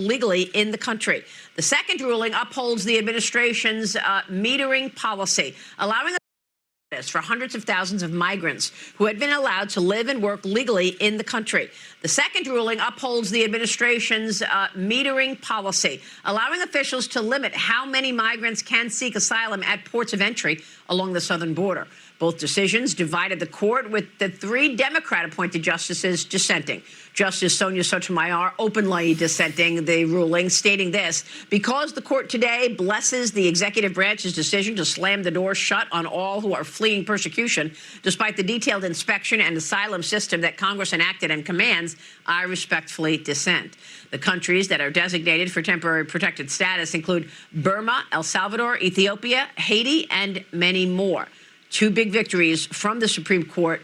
legally in the country. The second ruling upholds the administration's metering policy, allowing for hundreds of thousands of migrants who had been allowed to live and work legally in the country. The second ruling upholds the administration's metering policy, allowing officials to limit how many migrants can seek asylum at ports of entry along the southern border. Both decisions divided the court, with the 3 Democrat-appointed justices dissenting. Justice Sonia Sotomayor openly dissenting the ruling, stating this: because the court today blesses the executive branch's decision to slam the door shut on all who are fleeing persecution, despite the detailed inspection and asylum system that Congress enacted and commands, I respectfully dissent. The countries that are designated for temporary protected status include Burma, El Salvador, Ethiopia, Haiti, and many more. 2 big victories from the Supreme Court.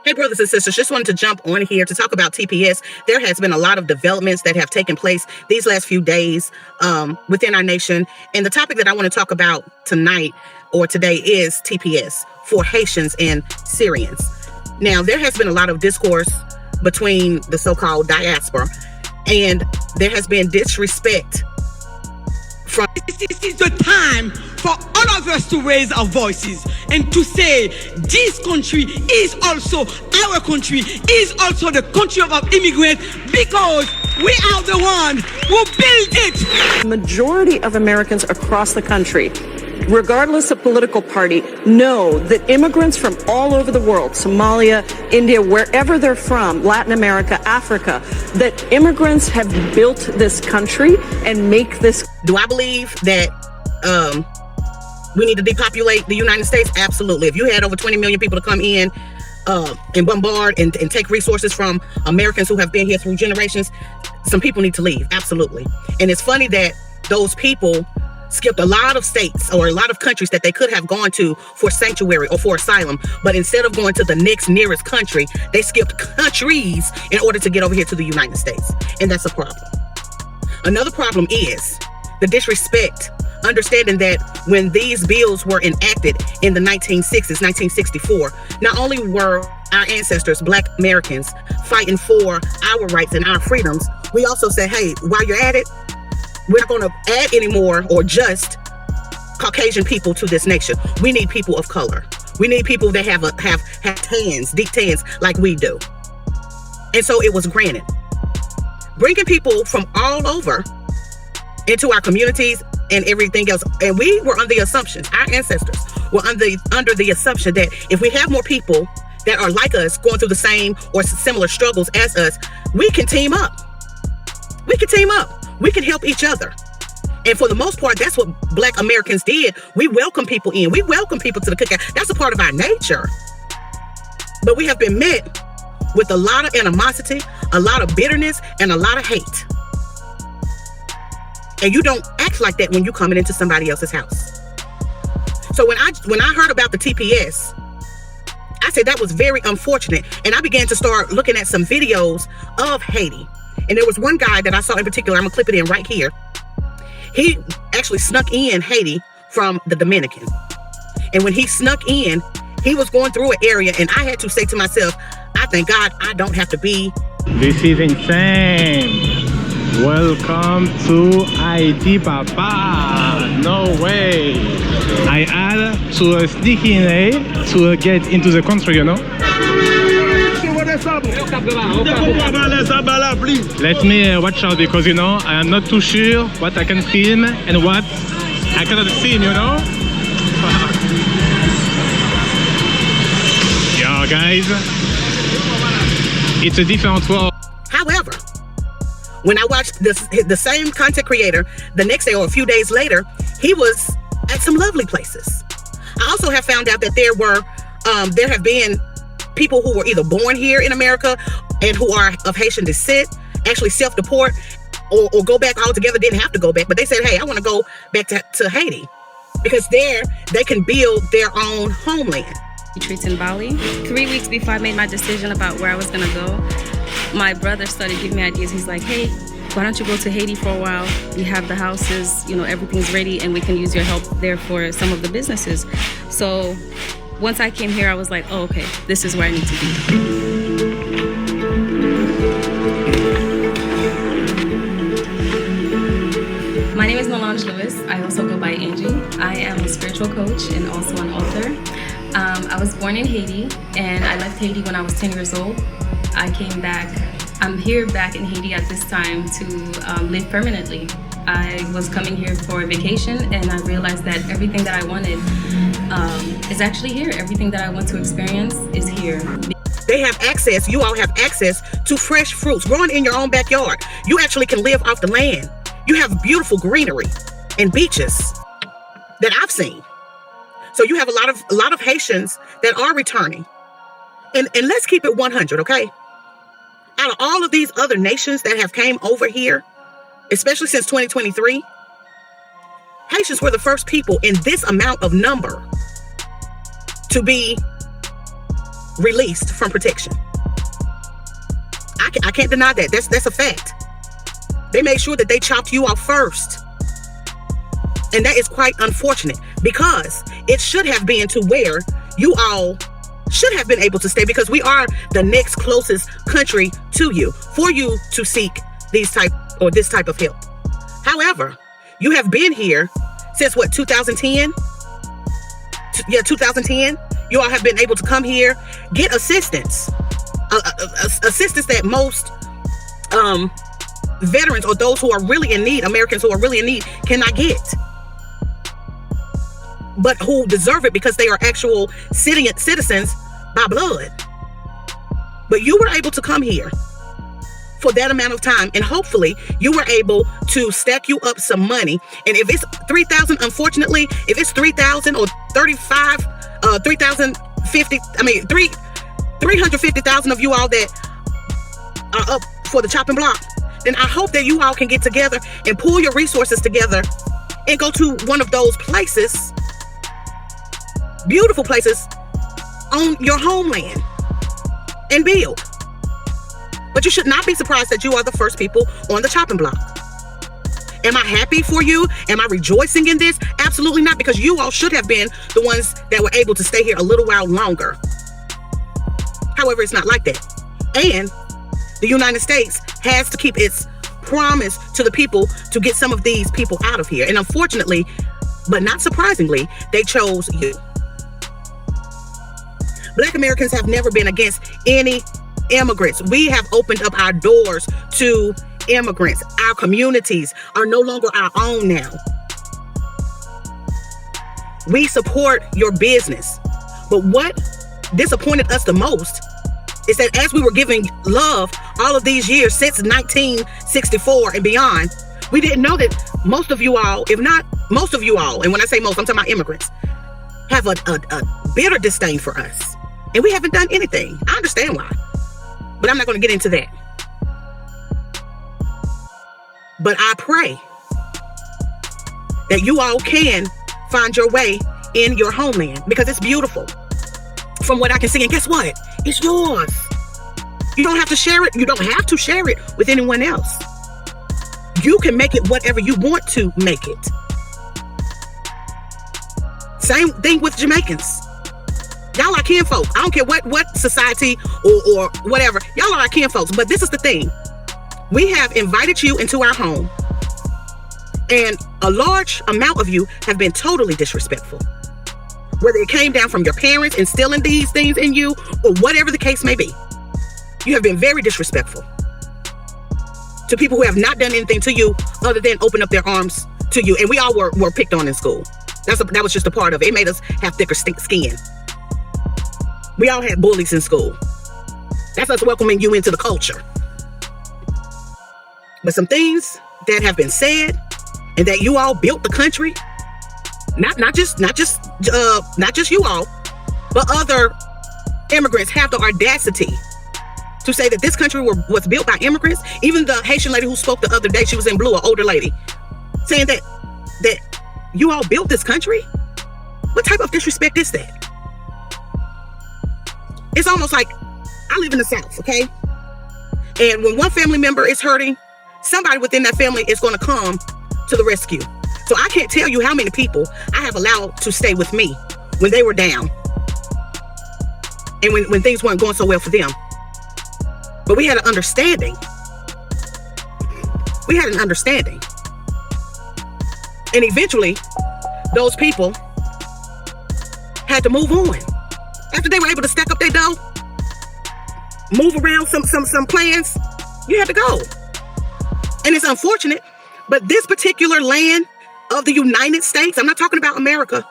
Hey, brothers and sisters, just wanted to jump on here to talk about TPS. There has been a lot of developments that have taken place these last few days within our nation. And the topic that I want to talk about tonight or today is TPS for Haitians and Syrians. Now, there has been a lot of discourse between the so-called diaspora, and there has been disrespect from... This is the time for all of us to raise our voices and to say this country is also our country, is also the country of our immigrants, because we are the one who built it. The majority of Americans across the country, regardless of political party, know that immigrants from all over the world, Somalia, India, wherever they're from, Latin America, Africa, that immigrants have built this country and make this. Do I believe that we need to depopulate the United States? Absolutely. If you had over 20 million people to come in and bombard and take resources from Americans who have been here through generations, some people need to leave. Absolutely. And it's funny that those people skipped a lot of states or a lot of countries that they could have gone to for sanctuary or for asylum. But instead of going to the next nearest country, they skipped countries in order to get over here to the United States. And that's a problem. Another problem is the disrespect, understanding that when these bills were enacted in the 1960s, 1964, not only were our ancestors, Black Americans, fighting for our rights and our freedoms, we also said, hey, while you're at it, we're not going to add any more or just Caucasian people to this nation. We need people of color. We need people that have tans, deep tans like we do. And so it was granted. Bringing people from all over into our communities and everything else. And we were under the assumption, our ancestors were under the assumption that if we have more people that are like us, going through the same or similar struggles as us, we can team up. We can team up. We can help each other. And for the most part, that's what Black Americans did. We welcome people in. We welcome people to the cookout. That's a part of our nature. But we have been met with a lot of animosity, a lot of bitterness, and a lot of hate. And you don't act like that when you're coming into somebody else's house. So when I heard about the TPS, I said that was very unfortunate. And I began to start looking at some videos of Haiti. And there was one guy that I saw in particular, I'm gonna clip it in right here. He actually snuck in Haiti from the Dominican. And when he snuck in, he was going through an area, and I had to say to myself, I thank God I don't have to be. This is insane. Welcome to Haiti, Papa. No way. I had to sneak in to get into the country, you know. Let me watch out, because you know I am not too sure what I can film and what I cannot film, you know. Yeah, guys, it's a different world. However, when I watched the same content creator the next day or a few days later, he was at some lovely places. I also have found out that there have been people who were either born here in America and who are of Haitian descent actually self-deport or go back altogether. Didn't have to go back, but they said, hey, I want to go back to Haiti, because there they can build their own homeland. Retreats in Bali. 3 weeks before I made my decision about where I was gonna go, my brother started giving me ideas. He's like, hey, why don't you go to Haiti for a while? We have the houses, everything's ready, and we can use your help there for some of the businesses. So once I came here, I was like, oh, okay, this is where I need to be. My name is Melange Lewis. I also go by Angie. I am a spiritual coach and also an author. I was born in Haiti, and I left Haiti when I was 10 years old. I came back. I'm here back in Haiti at this time to live permanently. I was coming here for a vacation, and I realized that everything that I wanted is actually here. Everything that I want to experience is here. They have access, you all have access to fresh fruits growing in your own backyard. You actually can live off the land. You have beautiful greenery and beaches that I've seen. So you have a lot of Haitians that are returning. And let's keep it 100, okay? Out of all of these other nations that have came over here, especially since 2023, Haitians were the first people in this amount of number to be released from protection. I can't deny that. That's a fact. They made sure that they chopped you off first. And that is quite unfortunate, because it should have been to where you all should have been able to stay, because we are the next closest country to you for you to seek this type of help. However, you have been here since 2010? Yeah, 2010. You all have been able to come here, get assistance, assistance that most veterans or those who are really in need, Americans who are really in need, cannot get, but who deserve it because they are actual citizens by blood. But you were able to come here for that amount of time, and hopefully you were able to stack you up some money. And if it's 3,000, unfortunately, if it's 3,000 or 35, 3,050, 350,000 of you all that are up for the chopping block, then I hope that you all can get together and pull your resources together and go to one of those places, beautiful places on your homeland, and build. But you should not be surprised that you are the first people on the chopping block. Am I happy for you? Am I rejoicing in this? Absolutely not, because you all should have been the ones that were able to stay here a little while longer. However, it's not like that. And the United States has to keep its promise to the people to get some of these people out of here. And unfortunately, but not surprisingly, they chose you. Black Americans have never been against any immigrants. We have opened up our doors to immigrants. Our communities are no longer our own now. We support your business. But what disappointed us the most is that as we were giving love all of these years since 1964 and beyond, we didn't know that most of you all, if not most of you all, and when I say most, I'm talking about immigrants, have a bitter disdain for us. And we haven't done anything. I understand why, but I'm not going to get into that. But I pray that you all can find your way in your homeland, because it's beautiful from what I can see. And guess what? It's yours. You don't have to share it. You don't have to share it with anyone else. You can make it whatever you want to make it. Same thing with Jamaicans. Y'all are kinfolk. I don't care what society or whatever. Y'all are our kinfolks. But this is the thing. We have invited you into our home, and a large amount of you have been totally disrespectful. Whether it came down from your parents instilling these things in you, or whatever the case may be, you have been very disrespectful to people who have not done anything to you other than open up their arms to you. And we all were picked on in school. That was just a part of it. It made us have thicker skin. We all had bullies in school. That's us welcoming you into the culture. But some things that have been said, and that you all built the country, not just you all, but other immigrants have the audacity to say that this country was built by immigrants. Even the Haitian lady who spoke the other day, she was in blue, an older lady, saying that you all built this country. What type of disrespect is that? It's almost like, I live in the South, okay? And when one family member is hurting, somebody within that family is going to come to the rescue. So I can't tell you how many people I have allowed to stay with me when they were down and when things weren't going so well for them. But we had an understanding. We had an understanding. And eventually, those people had to move on. After they were able to stack up their dough, move around some plans, you had to go. And it's unfortunate, but this particular land of the United States, I'm not talking about America,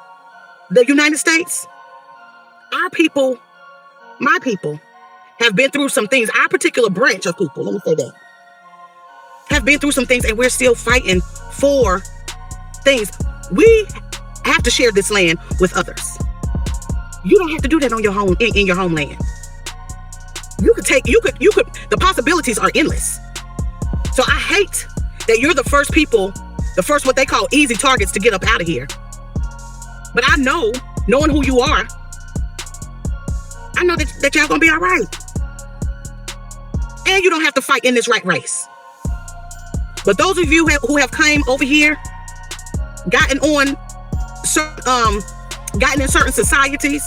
the United States, our people, my people, have been through some things. Our particular branch of people, let me say that, have been through some things, and we're still fighting for things. We have to share this land with others. You don't have to do that on your home, in your homeland. You could, the possibilities are endless. So I hate that you're the first people, the first what they call easy targets to get up out of here. But I know, knowing who you are, I know that y'all gonna be all right. And you don't have to fight in this rat race. But those of you who have came over here, gotten in certain societies,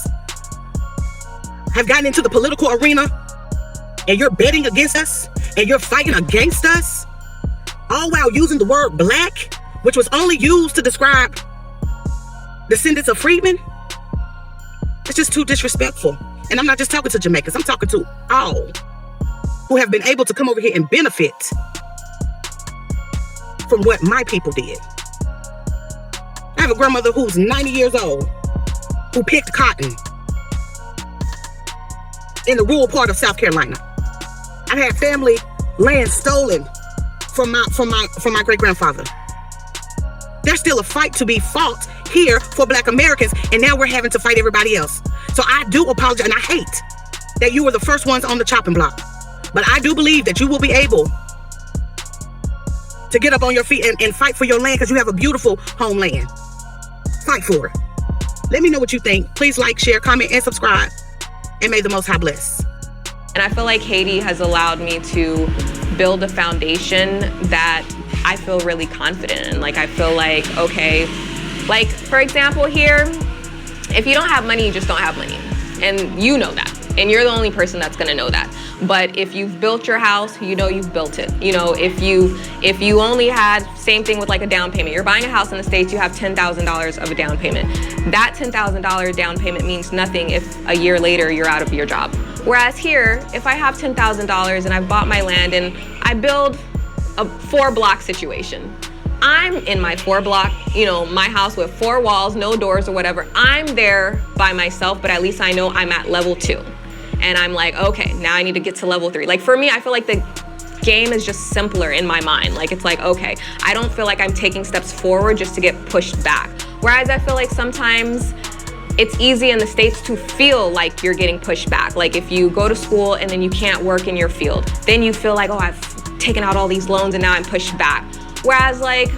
have gotten into the political arena, and you're betting against us, and you're fighting against us, all while using the word black, which was only used to describe descendants of freedmen. It's just too disrespectful. And I'm not just talking to Jamaicans, I'm talking to all who have been able to come over here and benefit from what my people did. I have a grandmother who's 90 years old, who picked cotton in the rural part of South Carolina. I had family land stolen from my great-grandfather. There's still a fight to be fought here for Black Americans, and now we're having to fight everybody else. So I do apologize, and I hate that you were the first ones on the chopping block. But I do believe that you will be able to get up on your feet and fight for your land, because you have a beautiful homeland. Fight for it. Let me know what you think. Please like, share, comment, and subscribe. And may the Most High bless. And I feel like Haiti has allowed me to build a foundation that I feel really confident in. Like, I feel like, okay, like, for example, here, if you don't have money, you just don't have money. And you know that. And you're the only person that's gonna know that. But if you've built your house, you know you've built it. You know, if you only had, same thing with like a down payment. You're buying a house in the States, you have $10,000 of a down payment. That $10,000 down payment means nothing if a year later you're out of your job. Whereas here, if I have $10,000 and I've bought my land and I build a 4-block situation, I'm in my 4-block, you know, my house with 4 walls, no doors or whatever. I'm there by myself, but at least I know I'm at level 2. And I'm like, okay, now I need to get to level 3. Like, for me, I feel like the game is just simpler in my mind. Like, it's like, okay, I don't feel like I'm taking steps forward just to get pushed back. Whereas I feel like sometimes it's easy in the States to feel like you're getting pushed back. Like, if you go to school and then you can't work in your field, then you feel like, oh, I've taken out all these loans and now I'm pushed back. Whereas, like,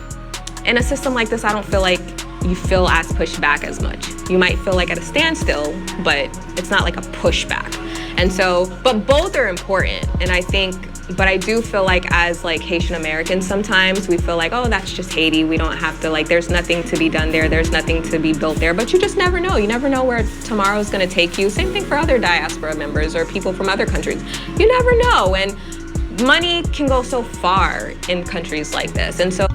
in a system like this, I don't feel like you feel as pushed back as much. You might feel like at a standstill, but it's not like a pushback. And so, but both are important. And I think, but I do feel like as like Haitian Americans, sometimes we feel like, oh, that's just Haiti. We don't have to, like, there's nothing to be done there. There's nothing to be built there. But you just never know. You never know where tomorrow's gonna take you. Same thing for other diaspora members or people from other countries. You never know. And money can go so far in countries like this. And so